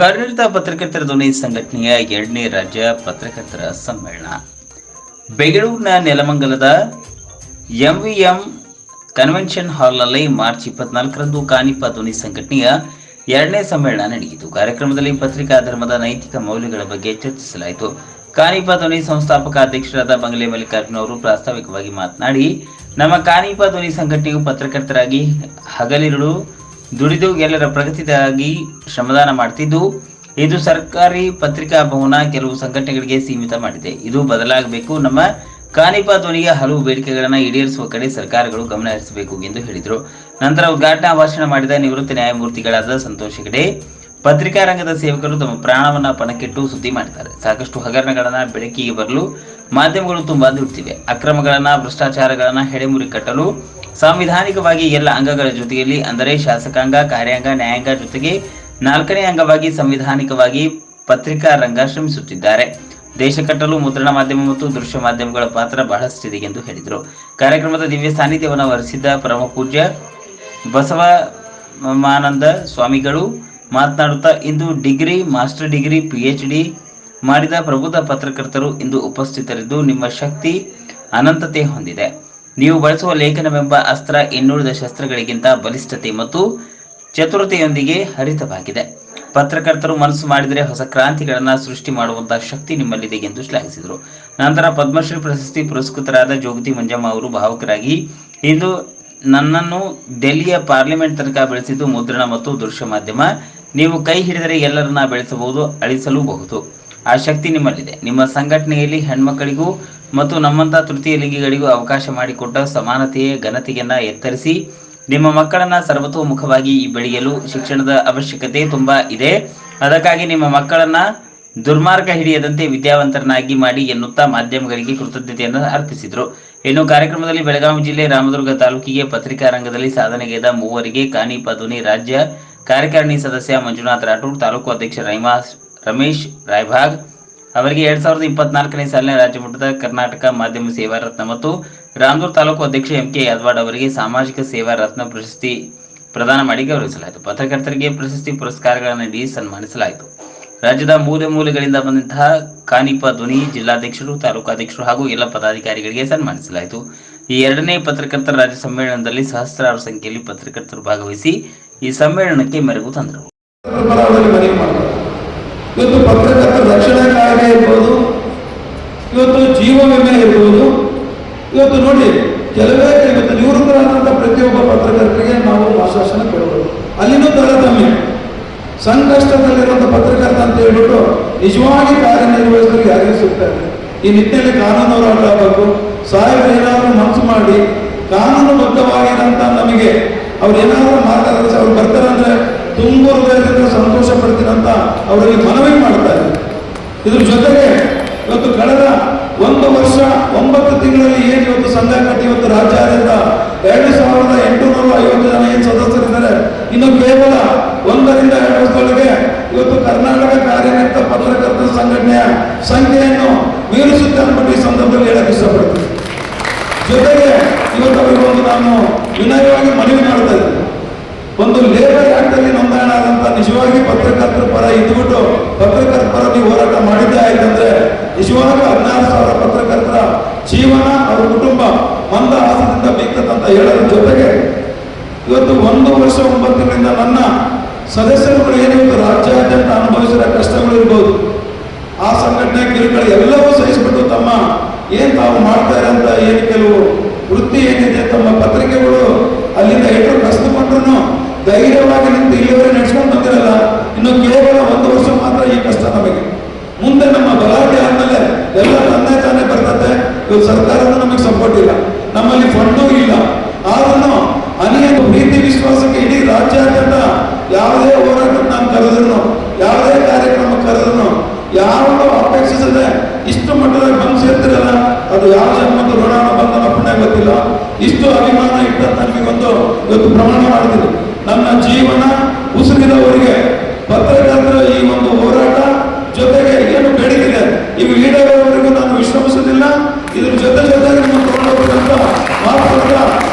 ಕಾರ್ಯನಿರತ ಪತ್ರಕರ್ತರ ಧ್ವನಿ ಸಂಘಟನೆಯ 2ನೇ ರಾಜ್ಯ ಪತ್ರಕರ್ತರ ಸಮ್ಮೇಳನ ಬೆಂಗಳೂರಿನ ನೆಲಮಂಗಲದ ಎಂವಿಎಂ ಕನ್ವೆನ್ಷನ್ ಹಾಲ್ನಲ್ಲಿ ಮಾರ್ಚ್ 24ರಂದು ಕಾನಿಪ ಧ್ವನಿ ಸಂಘಟನೆಯ 2ನೇ ಸಮ್ಮೇಳನ ನಡೆಯಿತು. ಕಾರ್ಯಕ್ರಮದಲ್ಲಿ ಪತ್ರಿಕಾ ಧರ್ಮದ ನೈತಿಕ ಮೌಲ್ಯಗಳ ಬಗ್ಗೆ ಚರ್ಚಿಸಲಾಯಿತು. ಕಾನಿಪ ಧ್ವನಿ ಸಂಸ್ಥಾಪಕ ಅಧ್ಯಕ್ಷರಾದ ಬಂಗಲೆ ಮಲ್ಲಿಕಾರ್ಜುನ ಅವರು ಪ್ರಾಸ್ತಾವಿಕವಾಗಿ ಮಾತನಾಡಿ, ನಮ್ಮ ಕಾನಿಪ ಧ್ವನಿ ಸಂಘಟನೆಯು ಪತ್ರಕರ್ತರಾಗಿ ಹಗಲಿರುಳು ದುಡಿದು ಎಲ್ಲರ ಪ್ರಗತಿಗಾಗಿ ಶ್ರಮದಾನ ಮಾಡುತ್ತಿದ್ದು, ಇದು ಸರ್ಕಾರಿ ಪತ್ರಿಕಾ ಭವನ ಕೆಲವು ಸಂಘಟನೆಗಳಿಗೆ ಸೀಮಿತ ಮಾಡಿದೆ. ಇದು ಬದಲಾಗಬೇಕು. ನಮ್ಮ ಕಾನಿಪ ಧ್ವನಿಯ ಹಲವು ಬೇಡಿಕೆಗಳನ್ನು ಈಡೇರಿಸುವ ಕಡೆ ಸರ್ಕಾರಗಳು ಗಮನ ಹರಿಸಬೇಕು ಎಂದು ಹೇಳಿದರು. ನಂತರ ಉದ್ಘಾಟನಾ ಭಾಷಣ ಮಾಡಿದ ನಿವೃತ್ತ ನ್ಯಾಯಮೂರ್ತಿಗಳಾದ ಸಂತೋಷ್ ಹೆಗಡೆ, ಪತ್ರಿಕಾ ರಂಗದ ಸೇವಕರು ತಮ್ಮ ಪ್ರಾಣವನ್ನ ಪಣಕ್ಕಿಟ್ಟು ಸುದ್ದಿ ಮಾಡಿದ್ದಾರೆ. ಸಾಕಷ್ಟು ಹಗರಣಗಳನ್ನ ಬೆಳಕಿಗೆ ಬರಲು ಮಾಧ್ಯಮಗಳು ತುಂಬಾ ದುಡಿತಿವೆ. ಅಕ್ರಮಗಳನ್ನ, ಭ್ರಷ್ಟಾಚಾರಗಳನ್ನ ಹೆಡೆಮುರಿ ಕಟ್ಟಲು ಸಾಂವಿಧಾನಿಕವಾಗಿ ಎಲ್ಲ ಅಂಗಗಳ ಜೊತೆಯಲ್ಲಿ, ಅಂದರೆ ಶಾಸಕಾಂಗ, ಕಾರ್ಯಾಂಗ, ನ್ಯಾಯಾಂಗ ಜೊತೆಗೆ 4ನೇ ಅಂಗವಾಗಿ ಸಂವಿಧಾನಿಕವಾಗಿ ಪತ್ರಿಕಾ ರಂಗ ಶ್ರಮಿಸುತ್ತಿದ್ದಾರೆ. ದೇಶ ಕಟ್ಟಲು ಮುದ್ರಣ ಮಾಧ್ಯಮ ಮತ್ತು ದೃಶ್ಯ ಮಾಧ್ಯಮಗಳ ಪಾತ್ರ ಬಹಳಷ್ಟಿದೆ ಎಂದು ಹೇಳಿದರು. ಕಾರ್ಯಕ್ರಮದ ದಿವ್ಯ ಸಾನ್ನಿಧ್ಯವನ್ನು ವಹಿಸಿದ್ದ ಪರಮ ಪೂಜ್ಯ ಬಸವಮಾನಂದ ಸ್ವಾಮಿಗಳು ಮಾತನಾಡುತ್ತಾ, ಇಂದು ಡಿಗ್ರಿ, ಮಾಸ್ಟರ್ ಡಿಗ್ರಿ, PhD ಮಾಡಿದ ಪ್ರಬುದ್ಧ ಪತ್ರಕರ್ತರು ಇಂದು ಉಪಸ್ಥಿತರಿದ್ದು, ನಿಮ್ಮ ಶಕ್ತಿ ಅನಂತತೆ ಹೊಂದಿದೆ. ನೀವು ಬಳಸುವ ಲೇಖನವೆಂಬ ಅಸ್ತ್ರ ಇನ್ನುಳಿದ ಶಸ್ತ್ರಗಳಿಗಿಂತ ಬಲಿಷ್ಠತೆ ಮತ್ತು ಚತುರತೆಯೊಂದಿಗೆ ಹರಿತವಾಗಿದೆ. ಪತ್ರಕರ್ತರು ಮನಸ್ಸು ಮಾಡಿದರೆ ಹೊಸ ಕ್ರಾಂತಿಗಳನ್ನು ಸೃಷ್ಟಿ ಮಾಡುವಂತಹ ಶಕ್ತಿ ನಿಮ್ಮಲ್ಲಿದೆ ಎಂದು ಶ್ಲಾಘಿಸಿದರು. ನಂತರ ಪದ್ಮಶ್ರೀ ಪ್ರಶಸ್ತಿ ಪುರಸ್ಕೃತರಾದ ಜೋಗತಿ ಮಂಜಮ್ಮ ಅವರು ಭಾವುಕರಾಗಿ, ಇಂದು ನನ್ನನ್ನು ಡೆಲ್ಲಿಯ ಪಾರ್ಲಿಮೆಂಟ್ ತನಕ ಬೆಳೆಸಿದ್ದು ಮುದ್ರಣ ಮತ್ತು ದೃಶ್ಯ ಮಾಧ್ಯಮ. ನೀವು ಕೈ ಹಿಡಿದರೆ ಎಲ್ಲರನ್ನ ಬೆಳೆಸಬಹುದು, ಅಳಿಸಲೂಬಹುದು. ಆ ಶಕ್ತಿ ನಿಮ್ಮಲ್ಲಿದೆ. ನಿಮ್ಮ ಸಂಘಟನೆಯಲ್ಲಿ ಹೆಣ್ಮಕ್ಕಳಿಗೂ ಮತ್ತು ನಮ್ಮಂತ ತೃತೀಯ ಲಿಂಗಿಗಳಿಗೂ ಅವಕಾಶ ಮಾಡಿಕೊಟ್ಟ ಸಮಾನತೆಯ ಘನತೆಯನ್ನ ಎತ್ತರಿಸಿ ನಿಮ್ಮ ಮಕ್ಕಳನ್ನ ಸರ್ವತೋಮುಖವಾಗಿ ಬೆಳೆಯಲು ಶಿಕ್ಷಣದ ಅವಶ್ಯಕತೆ ತುಂಬಾ ಇದೆ. ಅದಕ್ಕಾಗಿ ನಿಮ್ಮ ಮಕ್ಕಳನ್ನ ದುರ್ಮಾರ್ಗ ಹಿಡಿಯದಂತೆ ವಿದ್ಯಾವಂತರನ್ನಾಗಿ ಮಾಡಿ ಎನ್ನುತ್ತಾ ಮಾಧ್ಯಮಗಳಿಗೆ ಕೃತಜ್ಞತೆಯನ್ನು ಅರ್ಪಿಸಿದರು. ಇನ್ನು ಕಾರ್ಯಕ್ರಮದಲ್ಲಿ ಬೆಳಗಾವಿ ಜಿಲ್ಲೆ ರಾಮದುರ್ಗ ತಾಲೂಕಿಗೆ ಪತ್ರಿಕಾ ರಂಗದಲ್ಲಿ ಸಾಧನೆಗೈದ ಮೂವರಿಗೆ ಕಾನಿಪ ಧ್ವನಿ ರಾಜ್ಯ ಕಾರ್ಯಕಾರಿಣಿ ಸದಸ್ಯ ಮಂಜುನಾಥ್ ರಾಠೋಡ್, ತಾಲೂಕು ಅಧ್ಯಕ್ಷ ರಮೇಶ್ ರಾಯಭಾಗ್ ಅವರಿಗೆ 2024ನೇ ಸಾಲಿನ ರಾಜ್ಯ ಮಟ್ಟದ ಕರ್ನಾಟಕ ಮಾಧ್ಯಮ ಸೇವಾ ರತ್ನ ಮತ್ತು ರಾಮದುರ್ಗ ತಾಲೂಕು ಅಧ್ಯಕ್ಷ MK ಯಾದವಾಡ್ ಅವರಿಗೆ ಸಾಮಾಜಿಕ ಸೇವಾ ರತ್ನ ಪ್ರಶಸ್ತಿ ಪ್ರದಾನ ಮಾಡಿ ಗೌರವಿಸಲಾಯಿತು. ಪತ್ರಕರ್ತರಿಗೆ ಪ್ರಶಸ್ತಿ ಪುರಸ್ಕಾರಗಳನ್ನು ನೀಡಿ ಸನ್ಮಾನಿಸಲಾಯಿತು. ರಾಜ್ಯದ ಮೂಲೆ ಮೂಲೆಗಳಿಂದ ಬಂದಂತಹ ಕಾನಿಪ ಧ್ವನಿ ಜಿಲ್ಲಾಧ್ಯಕ್ಷರು, ತಾಲೂಕಾಧ್ಯಕ್ಷರು ಹಾಗೂ ಎಲ್ಲ ಪದಾಧಿಕಾರಿಗಳಿಗೆ ಸನ್ಮಾನಿಸಲಾಯಿತು. ಈ 2ನೇ ಪತ್ರಕರ್ತರ ರಾಜ್ಯ ಸಮ್ಮೇಳನದಲ್ಲಿ ಸಹಸ್ರಾರು ಸಂಖ್ಯೆಯಲ್ಲಿ ಪತ್ರಕರ್ತರು ಭಾಗವಹಿಸಿ ಈ ಸಮ್ಮೇಳನಕ್ಕೆ ಮೆರುಗು ತಂದರು. ಇವತ್ತು ಪತ್ರಕರ್ತರ ರಕ್ಷಣಾ ಕಾಯ್ದೆ ಇರ್ಬೋದು, ಇವತ್ತು ಜೀವ ವಿಮೆ ಇರ್ಬೋದು. ಇವತ್ತು ನೋಡಿ, ಇವತ್ತು ನಿವೃತ್ತರಾದಂಥ ಪ್ರತಿಯೊಬ್ಬ ಪತ್ರಕರ್ತರಿಗೆ ನಾವು ಆಶ್ವಾಸನೆ ಕೊಡಬಹುದು. ಅಲ್ಲಿನೂ ತಾರತಮ್ಯ. ಸಂಕಷ್ಟದಲ್ಲಿರುವಂಥ ಪತ್ರಕರ್ತ ಅಂತ ಹೇಳ್ಬಿಟ್ಟು ನಿಜವಾಗಿ ಕಾರ್ಯನಿರ್ವಹಿಸಲು ಯಾರಿಗೂ ಸಿಗ್ತಾರೆ. ಈ ನಿಟ್ಟಿನಲ್ಲಿ ಕಾನೂನು ಹೋರಾಟ ಆಗಬೇಕು. ಸಾಹೇಬರು ಏನಾದರೂ ಮನಸ್ಸು ಮಾಡಿ ಕಾನೂನುಬದ್ಧವಾಗಿರೋಂಥ ನಮಗೆ ಅವ್ರು ಏನಾದರೂ ಮಾರ್ಗದರ್ಶನ ಅವ್ರು ಬರ್ತಾರೆ ಅಂದರೆ ತುಂಬ ಹೃದಯದಿಂದ ಸಂತೋಷ ಪಡ್ತೀರಂತ ಅವರಲ್ಲಿ ಮನವಿ ಮಾಡ್ತಾರೆ. ಇದ್ರ ಜೊತೆಗೆ ಇವತ್ತು ಕಳೆದ 1 ವರ್ಷ 9 ತಿಂಗಳಲ್ಲಿ ಏನು ಇವತ್ತು ಸಂಘ ಕಟ್ಟಿ ಇವತ್ತು ರಾಜ್ಯಾದ್ಯಂತ 2850 ಜನ ಏನು ಸದಸ್ಯರಿದ್ದಾರೆ. ಇನ್ನು ಕೇವಲ 1 ರಿಂದ 2 ವರ್ಷದೊಳಗೆ ಇವತ್ತು ಕರ್ನಾಟಕ ಕಾರ್ಯನಿರತ ಪತ್ರಕರ್ತರ ಸಂಘಟನೆಯ ಸಂಖ್ಯೆಯನ್ನು ಮೀರಿಸುತ್ತೆ ಅಂದ್ಬಿಟ್ಟು ಈ ಸಂದರ್ಭದಲ್ಲಿ ಹೇಳಕ್ಕೆ ಇಷ್ಟಪಡ್ತೀನಿ. ಜೊತೆಗೆ ಇವತ್ತು ಅವರಿಗೊಂದು ನಾನು ವಿನಯವಾಗಿ ಮನವಿ ಮಾಡ್ತಾ ಇದ್ದೀನಿ. ಒಂದು ಲೇಬರ್ ಆಕ್ಟ್ ಅಲ್ಲಿ ನೋಂದಣಿ ಆದಂತ ನಿಜವಾಗಿ ಪತ್ರಕರ್ತರ ಪರ ಇದ್ಬಿಟ್ಟು ಪತ್ರಕರ್ತರ ಪರ ನೀವು ಹೋರಾಟ ಮಾಡಿದ್ದೇ ಆಯ್ತಂದ್ರೆ ನಿಜವಾಗಿ 16,000 ಪತ್ರಕರ್ತರ ಜೀವನ, ಅವರ ಕುಟುಂಬ ಮಂದಹಾಸದಿಂದ ಬೀಗ್ತದಂತ ಹೇಳೋದ್ರ ಜೊತೆಗೆ ಇವತ್ತು 1 ವರ್ಷ 9 ತಿಂಗಳಿಂದ ನನ್ನ ಸದಸ್ಯರುಗಳು ಏನಿವತ್ತು ರಾಜ್ಯಾದ್ಯಂತ ಅನುಭವಿಸಿದ ಕಷ್ಟಗಳು ಇರ್ಬೋದು, ಆ ಸಂಘಟನೆ ಕಿರುಕುಳ ಎಲ್ಲವೂ ಸಹಿಸಿಬಿಟ್ಟು ತಮ್ಮ ಏನ್ ತಾವು ಮಾಡ್ತಾ ಇರೋಂಥ ಏನು ಕೆಲವು ವೃತ್ತಿ ಏನಿದೆ, ತಮ್ಮ ಪತ್ರಿಕೆಗಳು ಅಲ್ಲಿಂದ ಎಷ್ಟೋ ಕಷ್ಟಕೊಂಡ್ರು ಧೈರ್ಯವಾಗಿ ನಿಂತು ಇಲ್ಲಿವರೆಗೆ ನಡೆಸ್ಕೊಂಡು ಬಂದಿರಲ್ಲ. ಇನ್ನು ಕೇವಲ 1 ವರ್ಷ ಮಾತ್ರ ಈ ಕಷ್ಟ ನಮಗೆ. ಮುಂದೆ ನಮ್ಮ ಗಲಾಟೆ ಆದ್ಮೇಲೆ ಎಲ್ಲ ತಾನೇ ಬರ್ತದೆ. ಇವತ್ತು ಸರ್ಕಾರನೂ ನಮಗೆ ಸಪೋರ್ಟ್ ಇಲ್ಲ, ನಮ್ಮಲ್ಲಿ ಫಂಡೂ ಇಲ್ಲ. ಆದ್ರೂ ಅನೇಕ ಪ್ರೀತಿ ವಿಶ್ವಾಸಕ್ಕೆ ಇಡೀ ರಾಜ್ಯಾದ್ಯಂತ ಯಾವುದೇ ಹೋರಾಟಕ್ಕೆ ನಾನು ಕರೆದ್ರು, ಯಾವುದೇ ಕಾರ್ಯಕ್ರಮ ಕರೆದ್ರು ಯಾವುದು ಅಪೇಕ್ಷಿಸದೆ ಇಷ್ಟು ಮಟ್ಟದಲ್ಲಿ ಬಂದು ಸೇರ್ತಿರಲ್ಲ, ಅದು ಯಾವ ಜನ್ಮದ ಋಣ ಬಂಧನ ಪುಣ್ಯ ಗೊತ್ತಿಲ್ಲ. ಇಷ್ಟು ಅಭಿಮಾನ ಇಟ್ಟಂತ ನಮಗೊಂದು ಇವತ್ತು ಪ್ರಮಾಣ ಮಾಡಿದ್ರು. ನನ್ನ ಜೀವನ ಉಸಿರಿದವರಿಗೆ ಪತ್ರಕರ್ತರ ಈ ಒಂದು ಹೋರಾಟ ಜೊತೆಗೆ ಏನು ಬೇಡಿಕೆ ಇವು ಈಡೇರೋವರೆಗೂ ನಾನು ವಿಶ್ರಮಿಸುವುದಿಲ್ಲ. ಇದ್ರ ಜೊತೆಗೆ ನಿಮ್ಮ ತಗೊಂಡೋಗ್ಬೇಕಂತ ಮಾತಾಡ್ತಾ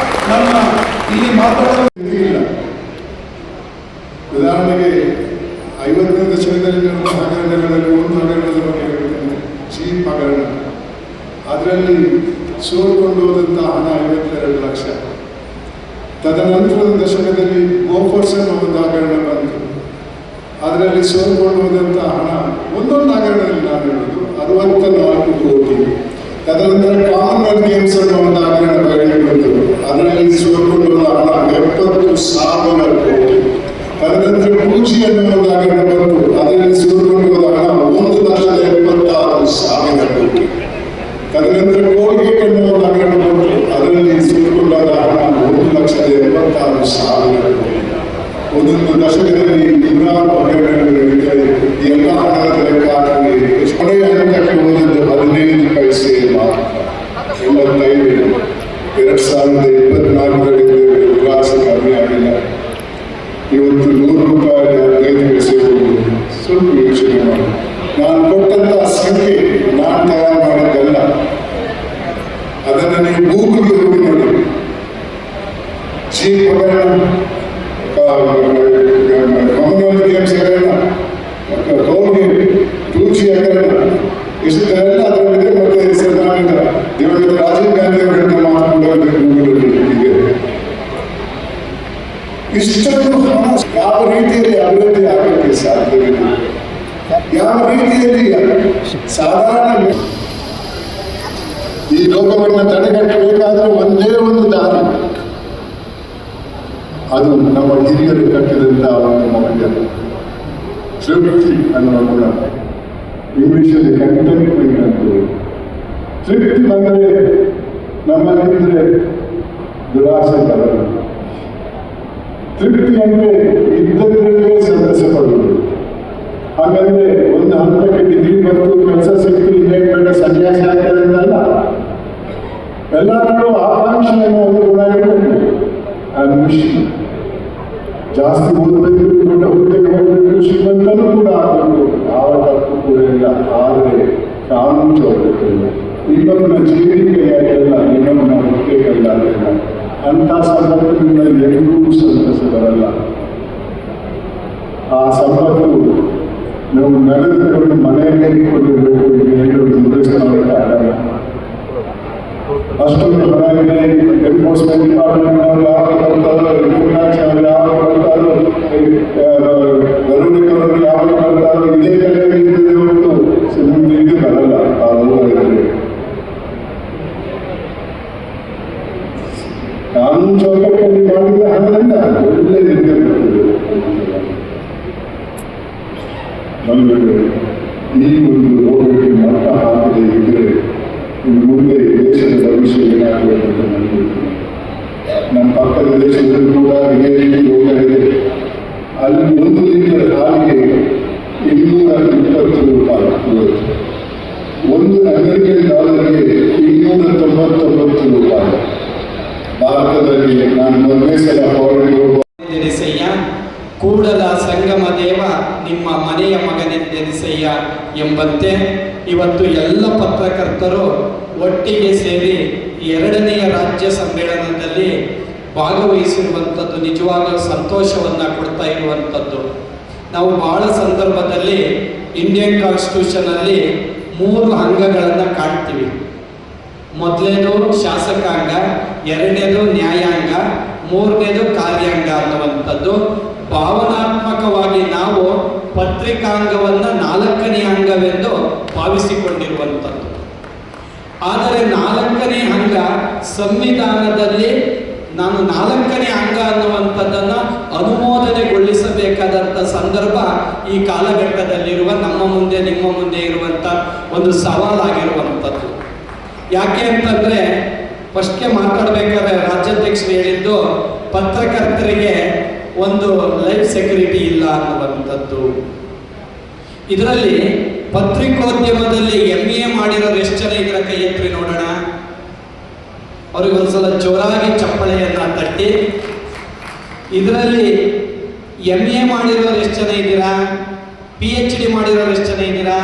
ನನ್ನ ಇಲ್ಲಿ ಮಾತಾಡೋದು ಉದಾಹರಣೆಗೆ 50 ದಶಕದಲ್ಲಿ ನಡೆದ ಹಗರಣಗಳಲ್ಲಿ ಒಂದು ಹಗರಣದ ಬಗ್ಗೆ ಹೇಳ್ತೇನೆ. ಚೀಪ್ ಹಗರಣ. ಅದರಲ್ಲಿ ಸೋಲ್ಕೊಂಡು ಹೋದಂಥ ಹಣ 52 ಲಕ್ಷ. ತದನಂತರದ ದಶಕದಲ್ಲಿ ಗೋಫರ್ಸ್ ಅನ್ನೋ ಒಂದು ಹಗರಣ ಬಂತು. ಅದರಲ್ಲಿ ಸೋಲ್ಕೊಂಡು ಹೋದಂಥ ಹಣ ಒಂದೊಂದು ಹಗರಣದಲ್ಲಿ ನಾನು ಹೇಳೋದು 64 ಕೋಟಿ. ತದನಂತರ ಕಾಮನ್ವೆಲ್ತ್ ಗೇಮ್ಸ್ ಅನ್ನೋ ಒಂದು ಹಗರಣ ಬಂತು. ಅದರಲ್ಲಿ ಸೋಲ್ಕೊಂಡು ಹೋದ ಹಣ 70,000 ಕೋಟಿ. ತದನಂತರ ಪೂಜಿ ಅನ್ನೋ ಒಂದು ಹಗರಣ ಬಂತು. ಅದರಲ್ಲಿ ಸೋಲ್ಕೊಂಡು ಹೋದ ಹಣ 1,76,000 ಕೋಟಿ. ತದನಂತರ ಕೋಲ್ಗೇಟ್ ಅನ್ನೋ ಒಂದು ಹಗರಣ ಬಂತು. ಅದರಲ್ಲಿ ಸೋಲ್ಕೊಂಡಾದ ಹಣ 1,76,000 ಕೋಟಿ. ಒಂದೊಂದು ದಶಕದಲ್ಲಿ ನೂರಾರು ಹಗರಣಗಳು ನಡೀತಾ ಇದೆ. ಎಲ್ಲ ಹಣದ ಲೆಕ್ಕ ಹಾಕಿ ಕೊನೆಯ ಹಂತಕ್ಕೆ ಹೋದದ್ದು 15 ಪೈಸೆ ಮಾತ್ರ. 85 2024ರಲ್ಲಿ ವಿಳಾಸ ಕಮ್ಮಿ ಆಗಿಲ್ಲ. ಇವತ್ತು 100 ರೂಪಾಯಿ 15 ಪೈಸೆ ಹೋಗುವುದು. ಸ್ವಲ್ಪ ಯೋಚನೆ ಮಾಡಿ. ನಾನು ಕೊಟ್ಟಂತಹ ಸಂಖ್ಯೆ ನಾನು ತಯಾರು ಮಾಡಿದ್ದಲ್ಲ. ಅದನ್ನು ನೀವು ಗೂಗಲ್ಗೆ ಹೋಗಿ ನೋಡಿ. ಚೀಪ್ ಹಗರಣ, ಕಾಮನ್ವೆಲ್ತ್ ಗೇಮ್ಸ್ ಹಗರಣ, ಕೋಲ್ಗೇಟ್, ಟೂಜಿ ಹಗರಣ, ಇಷ್ಟೆಲ್ಲ ಅದರಲ್ಲಿದೆ. ಮತ್ತೆ ದಿವಂಗತ ರಾಜೀವ್ ಗಾಂಧಿ ಅವರಿಂದ ಮಾತನಾಡಬೇಕು ಗೂಗಲಲ್ಲಿ ಇದೆ. ಇಷ್ಟೊಂದು ಹಣ ಯಾವ ರೀತಿಯಲ್ಲಿ ಅಭಿವೃದ್ಧಿ ಆಗಲಿಕ್ಕೆ ಸಾಧ್ಯವಿಲ್ಲ. ಯಾವ ರೀತಿಯಲ್ಲಿ ಸಾಧಾರಣ ಈ ಲೋಕವನ್ನು ತಡೆಗಟ್ಟಬೇಕಾದ್ರೆ ಒಂದೇ ಒಂದು ದಾರಿ, ಅದು ನಮ್ಮ ಹಿರಿಯರು ಕಟ್ಟಿದಂತಹ ಒಂದು ಮೌಲ್ಯ ತೃಪ್ತಿ ಅನ್ನುವ ಗುಣ. ಇಂಗ್ಲಿಷಲ್ಲಿ ಕಂಟೆಂಟ್ಮೆಂಟ್ ಅಂತೇಳಿ. ತೃಪ್ತಿ ಬಂದರೆ ನಮ್ಮಲ್ಲಿದ್ದರೆ ದುರಾಸೆ ಬರಲ್ಲ. ತೃಪ್ತಿ ಅಂದರೆ ಇದ್ದದ್ರಲ್ಲೇ ಸಂತಸ ಪಡುವುದು. ಹಾಗಂದ್ರೆ ಒಂದು ಹಂತಕ್ಕೆ ಡಿಗ್ರಿ ಬಂದು ಕೆಲಸ ಸಿಕ್ತು ಇನ್ನೇನು ಬೇಡ ಸನ್ಯಾಸ ಆಗ್ತದೆ ಅಂತಲ್ಲ. ಎಲ್ಲರೂ ಆಕಾಂಕ್ಷೆಯನ್ನು ಒಂದು ಗುಣ ಇರಬೇಕು. ಅಂಬಿಷನ್. ಜಾಸ್ತಿ ಓದಬೇಕು, ದೊಡ್ಡ ಹುದ್ದೆಗೆ ಹೋಗಬೇಕು, ಶ್ರೀಮಂತನೂ ಕೂಡ ಆಗಬೇಕು. ಯಾವ ತಪ್ಪು ಕೂಡ ಇಲ್ಲ. ಆದರೆ ಕಾನೂನು ಚೌಕಟ್ಟಿಲ್ಲ. ಇನ್ನೊಬ್ಬನ ಜೀವಿಕೆಯಾಗೆಲ್ಲ ಇನ್ನೊಬ್ಬನ ಹುದ್ದೆಗಲ್ಲ. ಅಂಥ ಸಂದರ್ಭದಿಂದ ಎಲ್ಲರೂ ಸಂತಸ ಬರಲ್ಲ. ಆ ಸಂಪತ್ತು ನಾವು ನಡೆದುಕೊಂಡು ಮನೆಯಲ್ಲೇ ಇಟ್ಕೊಂಡಿರಬೇಕು. ಈಗ ಹೇಳೋ ನಿರ್ದೇಶನಕ್ಕೆ ಆಗಲ್ಲ. ಅಷ್ಟೊಂದು ಹೊರಗಿದೆ. ಎನ್ಫೋರ್ಸ್ಮೆಂಟ್ ಡಿಪಾರ್ಟ್ಮೆಂಟ್ನವರು ಯಾವಾಗ ಬರ್ತಾರೋ, ಇನ್ಫೋಮ್ಯಾಕ್ಸ್ ಅವರು ಯಾವಾಗ ಬರ್ತಾರೋ, ಗರುಡಿಕವರು ಯಾವಾಗ ಬರ್ತಾರೋ, ಇದೇ ಕಡೆ ಇರ್ತದೆ ಹೊರತು ನಿಮಗೆ ಬರಲ್ಲ. ಆ ರೋಗ ಇರಲಿ. ಕಾನೂನು ಚೌಕಟ್ಟಲ್ಲಿ ಮಾಡಿದ ಹಣದಿಂದ ಒಳ್ಳೆ ನಿದ್ದೆ ಬರ್ತದೆ. ಈ ಒಂದು ರೋಗಕ್ಕೆ ಮಟ್ಟ ಹಾಕದೇ ಇದ್ದರೆ ಇನ್ನು ಮುಂದೆ ದೇಶದ ಭವಿಷ್ಯ ಏನಾಗಬೇಕು ಅಂತ ನನಗೆ. ನಮ್ಮ ಪಕ್ಕದ ದೇಶದಲ್ಲೂ ಕೂಡ ಇದೇ ರೀತಿ ರೋಗ ಇದೆ. ಅಲ್ಲಿ 1 ಲೀಟರ್ ಹಾಲಿಗೆ 220 ರೂಪಾಯಿ. ಒಂದು ಅಮೆರಿಕನ್ ಡಾಲರ್ಗೆ 299 ರೂಪಾಯಿ. ಭಾರತದಲ್ಲಿ ನಾನು ಮೊದಲನೇ ಸಲ ಫಾರಿನ್ಗೆ ಹೋಗುವ ಕೂಡಲ ಸಂಗಮ ದೇವ ನಿಮ್ಮ ಮನೆಯ ಮಗನೆಂದೆನಿಸಯ್ಯ ಎಂಬಂತೆ ಇವತ್ತು ಎಲ್ಲ ಪತ್ರಕರ್ತರು ಒಟ್ಟಿಗೆ ಸೇರಿ 2ನೆಯ ರಾಜ್ಯ ಸಮ್ಮೇಳನದಲ್ಲಿ ಭಾಗವಹಿಸಿರುವಂಥದ್ದು ನಿಜವಾಗಲೂ ಸಂತೋಷವನ್ನು ಕೊಡ್ತಾ ಇರುವಂಥದ್ದು. ನಾವು ಬಹಳ ಸಂದರ್ಭದಲ್ಲಿ ಇಂಡಿಯನ್ ಕಾನ್ಸ್ಟಿಟ್ಯೂಷನಲ್ಲಿ 3 ಅಂಗಗಳನ್ನು ಕಾಣ್ತೀವಿ. ಮೊದಲನೇದು ಶಾಸಕಾಂಗ, 2ನೇದು ನ್ಯಾಯಾಂಗ, 3ನೇದು ಕಾರ್ಯಾಂಗ ಅನ್ನುವಂಥದ್ದು. ಭಾವನಾತ್ಮಕವಾಗಿ ನಾವು ಪತ್ರಿಕಾಂಗವನ್ನು 4ನೇ ಅಂಗವೆಂದು ಭಾವಿಸಿಕೊಂಡಿರುವಂಥದ್ದು. ಆದರೆ 4ನೇ ಅಂಗ ಸಂವಿಧಾನದಲ್ಲಿ ನಾನು 4ನೇ ಅಂಗ ಅನ್ನುವಂಥದ್ದನ್ನು ಅನುಮೋದನೆಗೊಳಿಸಬೇಕಾದಂಥ ಸಂದರ್ಭ ಈ ಕಾಲಘಟ್ಟದಲ್ಲಿರುವ ನಮ್ಮ ಮುಂದೆ ನಿಮ್ಮ ಮುಂದೆ ಇರುವಂಥ ಒಂದು ಸವಾಲಾಗಿರುವಂಥದ್ದು. ಯಾಕೆ ಅಂತಂದರೆ ಫಸ್ಟ್ಗೆ ಮಾತಾಡಬೇಕಾದ್ರೆ ರಾಜ್ಯಾಧ್ಯಕ್ಷರು ಹೇಳಿದ್ದು ಪತ್ರಕರ್ತರಿಗೆ ಒಂದು ಲೈಫ್ ಸೆಕ್ಯೂರಿಟಿ ಇಲ್ಲ ಅನ್ನುವಂಥದ್ದು. ಇದರಲ್ಲಿ ಪತ್ರಿಕೋದ್ಯಮದಲ್ಲಿ MA ಮಾಡಿರೋರು ಎಷ್ಟು ಜನ ಇದರ ಕೈ ಎತ್ತಿ ನೋಡೋಣ. ಅವ್ರಿಗೊಂದ್ಸಲ ಜೋರಾಗಿ ಚಪ್ಪಳೆಯನ್ನು ತಟ್ಟಿ. ಇದರಲ್ಲಿ MA ಮಾಡಿರೋರು ಎಷ್ಟು ಜನ ಇದ್ದೀರಾ? PhD ಮಾಡಿರೋರು ಎಷ್ಟು ಜನ ಇದ್ದೀರಾ?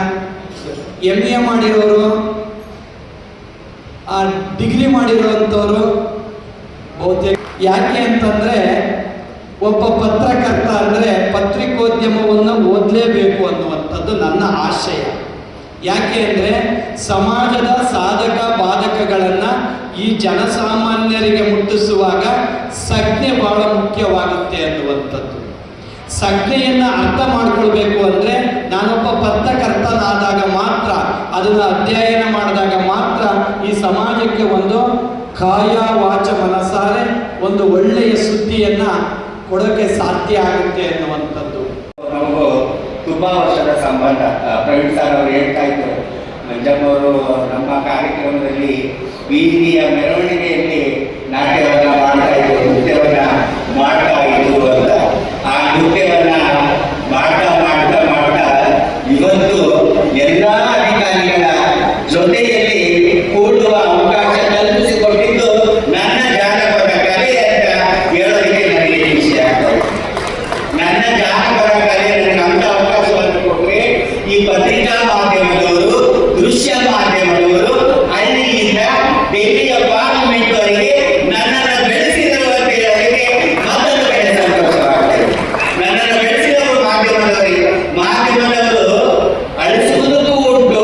MA ಮಾಡಿರೋರು, ಡಿಗ್ರಿ ಮಾಡಿರೋಂಥವ್ರು ಬಹುತೇಕ. ಯಾಕೆ ಅಂತಂದರೆ ಒಬ್ಬ ಪತ್ರಕರ್ತ ಅಂದರೆ ಪತ್ರಿಕೋದ್ಯಮವನ್ನು ಓದಲೇಬೇಕು ಅನ್ನುವಂಥದ್ದು ನನ್ನ ಆಶಯ. ಯಾಕೆ ಅಂದರೆ ಸಮಾಜದ ಸಾಧಕ ಬಾಧಕಗಳನ್ನು ಈ ಜನಸಾಮಾನ್ಯರಿಗೆ ಮುಟ್ಟಿಸುವಾಗ ಸಂಜ್ಞೆ ಬಹಳ ಮುಖ್ಯವಾಗುತ್ತೆ ಅನ್ನುವಂಥದ್ದು. ಸಂಜ್ಞೆಯನ್ನು ಅರ್ಥ ಮಾಡ್ಕೊಳ್ಬೇಕು ಅಂದರೆ ನಾನೊಬ್ಬ ಪತ್ರಕರ್ತನಾದಾಗ ಮಾತ್ರ, ಅದನ್ನು ಅಧ್ಯಯನ ಮಾಡಿದಾಗ ಮಾತ್ರ ಈ ಸಮಾಜಕ್ಕೆ ಒಂದು ಕಾಯ ವಾಚ ಮನಸಾರೆ ಒಂದು ಒಳ್ಳೆಯ ಸುದ್ದಿಯನ್ನು ಕೊಡೋಕ್ಕೆ ಸಾಧ್ಯ ಆಗುತ್ತೆ ಅನ್ನುವಂಥದ್ದು. ನಮಗೂ ತುಂಬಾ ವರ್ಷದ ಸಂಬಂಧ. ಪ್ರವೀಣ್ ಸರ್ ಅವರು ಹೇಳ್ತಾ ಇದ್ರು, ಮಂಜಮ್ಮವರು ನಮ್ಮ ಕಾರ್ಯಕ್ರಮದಲ್ಲಿ ಬೀದಿಯ ಮೆರವಣಿಗೆಯಲ್ಲಿ ನಾಟ್ಯವನ್ನ ಮಾಡ್ತಾ ಇದ್ರು, ನೃತ್ಯವನ್ನ ಮಾಡ್ತಾ ಇದ್ರು ಅಂತ. ಆ ನೃತ್ಯವನ್ನ ಮಾಡ್ತಾ ಮಾಡ್ತಾ ಮಾಡ್ತಾ ಇವತ್ತು ಎಲ್ಲ ಅಧಿಕಾರಿಗಳ ಜೊತೆಯಲ್ಲಿ ಕೂಡುವ ಅವಕಾಶ ಕಲ್ಪಿಸಿಕೊಟ್ಟಿದ್ದು ನನ್ನ ಜಾನಪದ ಕಲೆ ಅಂತ ಹೇಳೋದಕ್ಕೆ ನನಗೆ ಖುಷಿ ಆಗ್ತದೆ. ನನ್ನ ಜಾನಪದ ಕಲೆ ನನಗೆ ಅಂತ ಅವಕಾಶವನ್ನು ಕೊಟ್ಟರೆ ಈ ಪತ್ರಿಕಾ ಮಾಧ್ಯಮದವರು, ದೃಶ್ಯ ಮಾಧ್ಯಮದವರು ಹಳ್ಳಿಯಿಂದ ಡೆಲ್ಲಿಯ ಪಾರ್ಲಿಮೆಂಟ್ ವರೆಗೆ ನನ್ನನ್ನು ಬೆಳೆಸಿದರು ಅಂತ ಹೇಳೋದಕ್ಕೆ ಮತ್ತೊಂದು ಕಡೆ ಸಂತೋಷವಾಗ್ತದೆ. ನನ್ನನ್ನು ಬೆಳೆಸಿದವರು ಮಾಧ್ಯಮದವರು ಅಳಿಸುವುದಕ್ಕೂ ಉಂಟು,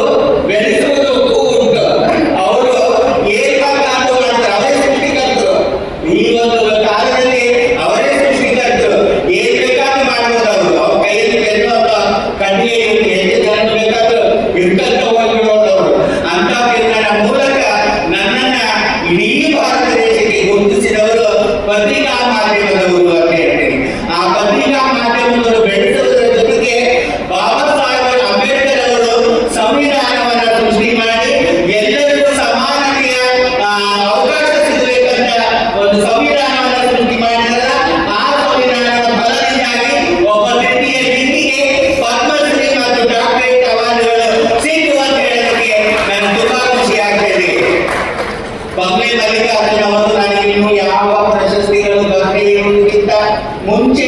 ಬೆಳೆಸುವುದಕ್ಕೂ ಉಂಟು. ಅವರು ಏಕಕಾಲಗಳು ಮಾಡ್ತಾರೆ, ಅವರೇ ಸೃಷ್ಟಿಕರ್ತರು. ಈ ಒಂದು ಕಾಲದಲ್ಲಿ ಅವರೇ ಸೃಷ್ಟಿಕರ್ತರು. ಏನ್ ಬೇಕಾದ್ರೂ ಮಾಡ್ಬೋದು ಅವರು. ಅವ್ರ ಕೈಯಲ್ಲಿ ಬೆನ್ನು ಕಡ್ಡಿಗೆ ಎಷ್ಟು ಜನ ಬೇಕಾದ್ರೂ ಇರ್ತಂತ ಹೋಗಿರೋದವರು. ಅಂತ ಬೆನ್ನನ ಮೂಲಕ ನನ್ನನ್ನ ಇಡೀ ಭಾರತ ದೇಶಕ್ಕೆ ಗುರುತಿಸಿದವರು ಪತ್ರಿಕಾ ಮಾಧ್ಯಮದವರು ಅಂತ ಹೇಳ್ತೀನಿ. ಆ ಪತ್ರಿಕಾ ಮಾಧ್ಯಮದವರು ಬೆಳೆಸುವುದರ ಜೊತೆಗೆ ಬಾಬಾ ಸಾಹೇಬ್ ಅಂಬೇಡ್ಕರ್ ಅವರು ಸಂವಿಧಾನವನ್ನ ಸೃಷ್ಟಿ ಮಾಡಿ ಎಲ್ಲರಿಗೂ ಸಮಾನತೆಯ ಅವಕಾಶ ಸಿಗಬೇಕಂತ ಒಂದು ಸಂವಿಧಾನವನ್ನ ಸೃಷ್ಟಿ ಮಾಡಿದಾಗ ಆ ಸಂವಿಧಾನದ ಬಲದಿಂದಾಗಿ ಒಬ್ಬ ವ್ಯಕ್ತಿಯ ಲಿಂಗಿಗೆ ಪದ್ಮಶ್ರೀ ಮತ್ತು ಡಾಕ್ಟರೇಟ್ ಅವಾರ್ಡ್ಗಳು ಸಿಕ್ಕು ಅಂತ ಹೇಳೋದಕ್ಕೆ ನನಗೆ ತುಂಬಾ ಖುಷಿ ಆಗ್ತದೆ. ಬಂಗ್ಲೆ ಮಲ್ಲಿಕಾರ್ಜುನ ಅವರು ನನಗೆ ಇನ್ನೂ ಯಾವ ಪ್ರಶಸ್ತಿಗಳು ಬಂದೇ ಇರುವುದಕ್ಕಿಂತ ಮುಂಚೆ